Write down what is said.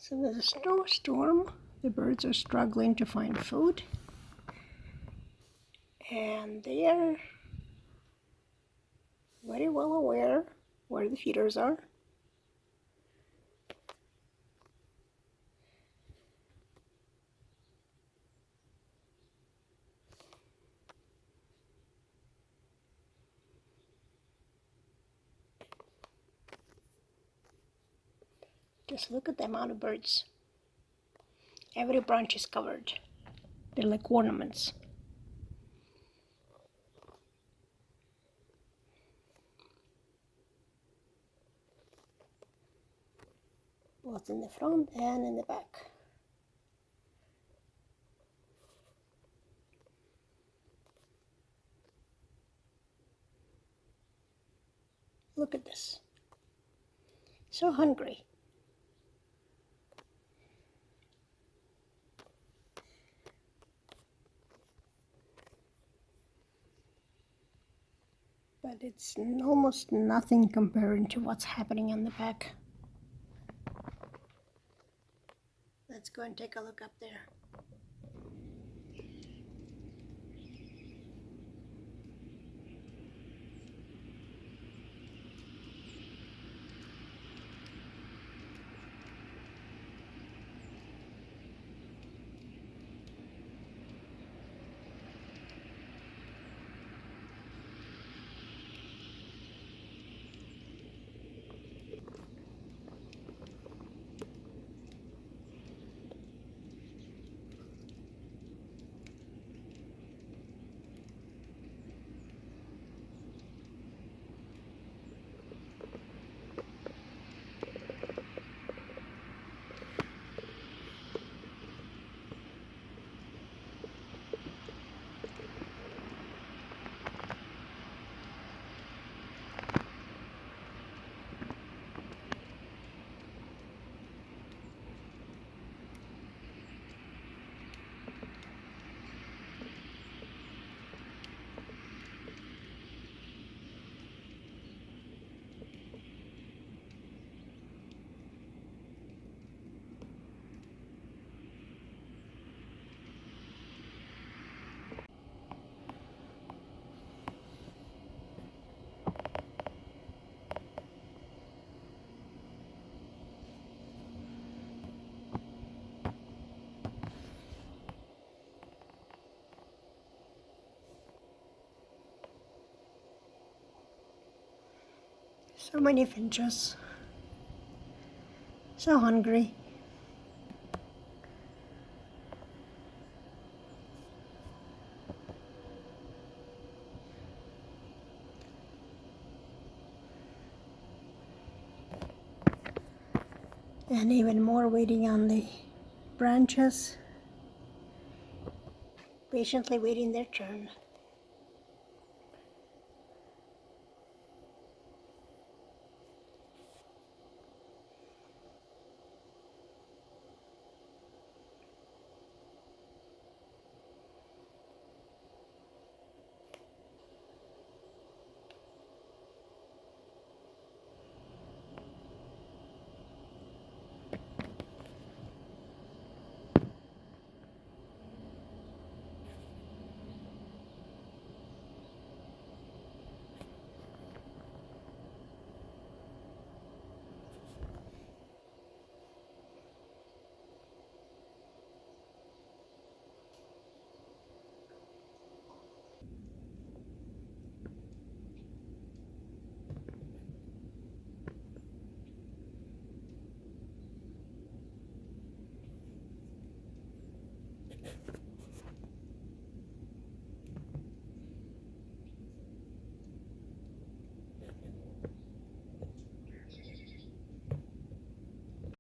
So there's a snowstorm. The birds are struggling to find food. And they are very well aware where the feeders are. Just look at the amount of birds. Every branch is covered. They're like ornaments. Both in the front and in the back. Look at this. So hungry. But it's almost nothing compared to what's happening on the back. Let's go and take a look up there. So many finches. So hungry. And even more waiting on the branches. Patiently waiting their turn.